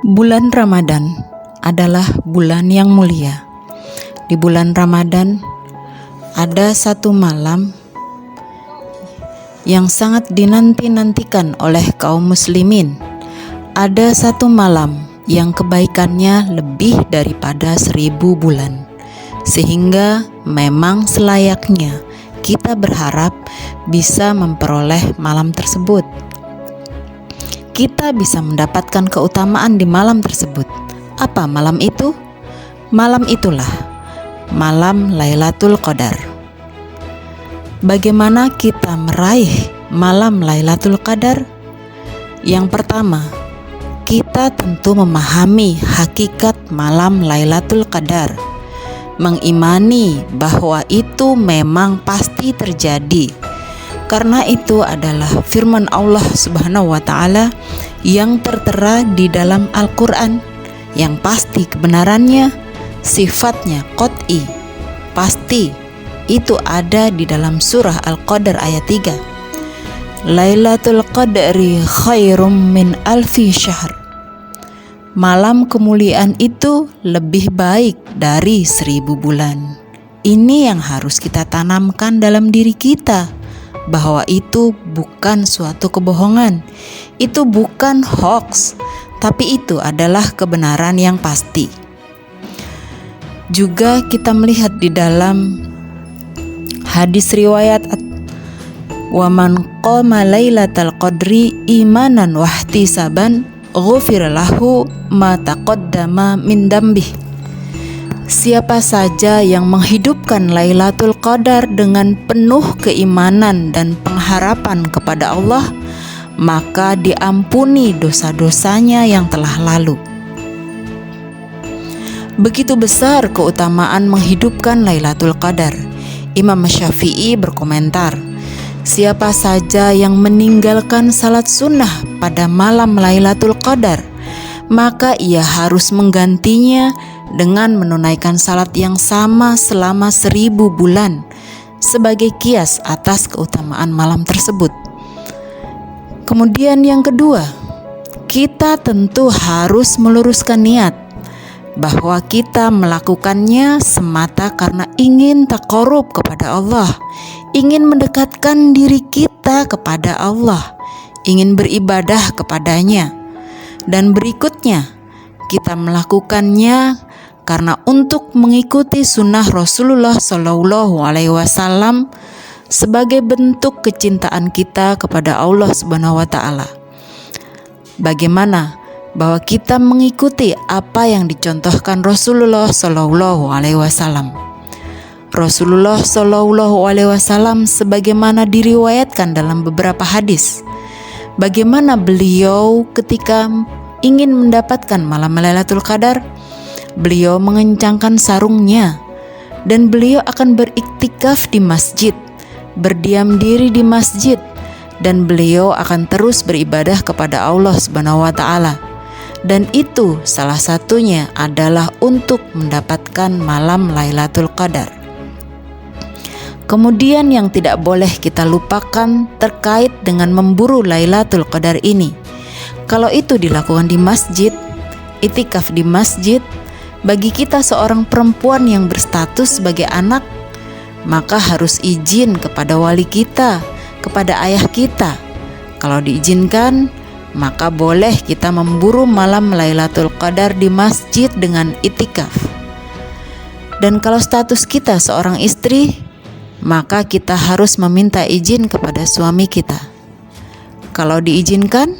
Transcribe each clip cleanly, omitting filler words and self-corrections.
Bulan Ramadan adalah bulan yang mulia. Di bulan Ramadan ada satu malam yang sangat dinanti-nantikan oleh kaum muslimin. Ada satu malam yang kebaikannya lebih daripada 1000 bulan. Sehingga memang selayaknya kita berharap bisa memperoleh malam tersebut. Kita bisa mendapatkan keutamaan di malam tersebut. Apa malam itu? Malam itulah malam Lailatul Qadar. Bagaimana kita meraih malam Lailatul Qadar? Yang pertama, kita tentu memahami hakikat malam Lailatul Qadar, mengimani bahwa itu memang pasti terjadi. Karena itu adalah firman Allah Subhanahu wa Ta'ala yang tertera di dalam Al-Quran, yang pasti kebenarannya, sifatnya qat'i, pasti. Itu ada di dalam surah Al-Qadar ayat 3. Lailatul Qadri khairum min alfi syahr. Malam kemuliaan itu lebih baik dari 1000 bulan. Ini yang harus kita tanamkan dalam diri kita, bahwa itu bukan suatu kebohongan, itu bukan hoax, tapi itu adalah kebenaran yang pasti. Juga kita melihat di dalam hadis riwayat, wa man qama lailatal qadri imanan wahtisaban ghufira lahu ma taqaddama min dambih. Siapa saja yang menghidupkan Lailatul Qadar dengan penuh keimanan dan pengharapan kepada Allah, maka diampuni dosa-dosanya yang telah lalu. Begitu besar keutamaan menghidupkan Lailatul Qadar. Imam Syafi'i berkomentar, siapa saja yang meninggalkan salat sunnah pada malam Lailatul Qadar, maka ia harus menggantinya dengan menunaikan salat yang sama selama 1000 bulan sebagai kias atas keutamaan malam tersebut. Kemudian yang kedua, kita tentu harus meluruskan niat bahwa kita melakukannya semata karena ingin taqarrub kepada Allah, ingin mendekatkan diri kita kepada Allah, ingin beribadah kepadanya. Dan berikutnya, kita melakukannya karena untuk mengikuti sunnah Rasulullah Shallallahu Alaihi Wasallam sebagai bentuk kecintaan kita kepada Allah Subhanahu Wa Taala. Bagaimana bahwa kita mengikuti apa yang dicontohkan Rasulullah Shallallahu Alaihi Wasallam. Rasulullah Shallallahu Alaihi Wasallam sebagaimana diriwayatkan dalam beberapa hadis, bagaimana beliau ketika ingin mendapatkan malam Lailatul Qadar, beliau mengencangkan sarungnya dan beliau akan beriktikaf di masjid, berdiam diri di masjid, dan beliau akan terus beribadah kepada Allah Subhanahu wa Ta'ala. Dan itu salah satunya adalah untuk mendapatkan malam Lailatul Qadar. Kemudian yang tidak boleh kita lupakan terkait dengan memburu Lailatul Qadar ini. Kalau itu dilakukan di masjid, itikaf di masjid, bagi kita seorang perempuan yang berstatus sebagai anak, maka harus izin kepada wali kita, kepada ayah kita. Kalau diizinkan, maka boleh kita memburu malam Lailatul Qadar di masjid dengan itikaf. Dan kalau status kita seorang istri, maka kita harus meminta izin kepada suami kita. Kalau diizinkan,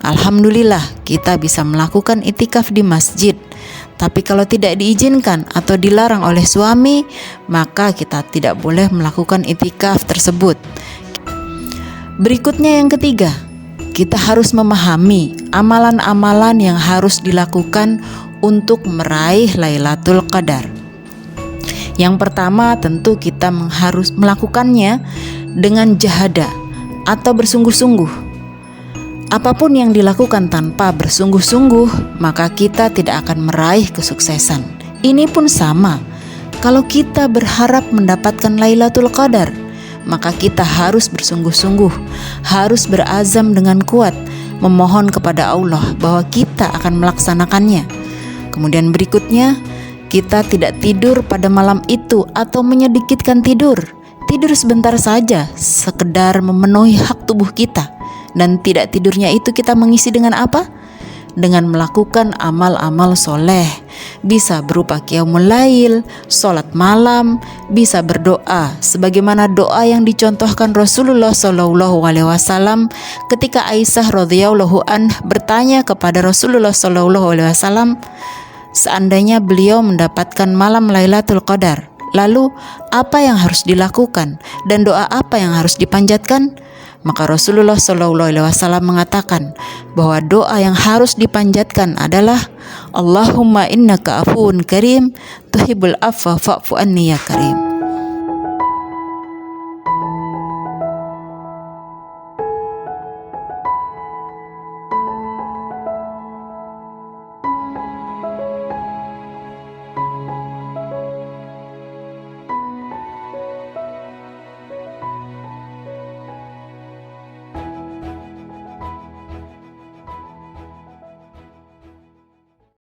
alhamdulillah kita bisa melakukan itikaf di masjid. Tapi kalau tidak diizinkan atau dilarang oleh suami, maka kita tidak boleh melakukan itikaf tersebut. Berikutnya yang ketiga, kita harus memahami amalan-amalan yang harus dilakukan untuk meraih Lailatul Qadar. Yang pertama, tentu kita harus melakukannya dengan jahada atau bersungguh-sungguh. Apapun yang dilakukan tanpa bersungguh-sungguh, maka kita tidak akan meraih kesuksesan. Ini pun sama. Kalau kita berharap mendapatkan Lailatul Qadar, maka kita harus bersungguh-sungguh, harus berazam dengan kuat, memohon kepada Allah bahwa kita akan melaksanakannya. Kemudian berikutnya, kita tidak tidur pada malam itu atau menyedikitkan tidur. Tidur sebentar saja, sekedar memenuhi hak tubuh kita. Dan tidak tidurnya itu kita mengisi dengan apa? Dengan melakukan amal-amal soleh. Bisa berupa qiyamul lail, sholat malam, bisa berdoa sebagaimana doa yang dicontohkan Rasulullah SAW ketika Aisyah radhiyallahu anha bertanya kepada Rasulullah SAW, seandainya beliau mendapatkan malam Lailatul Qadar, lalu apa yang harus dilakukan dan doa apa yang harus dipanjatkan? Maka Rasulullah SAW mengatakan bahwa doa yang harus dipanjatkan adalah Allahumma innaka afuwun karim tuhibbul afwa fa'fu anni ya karim.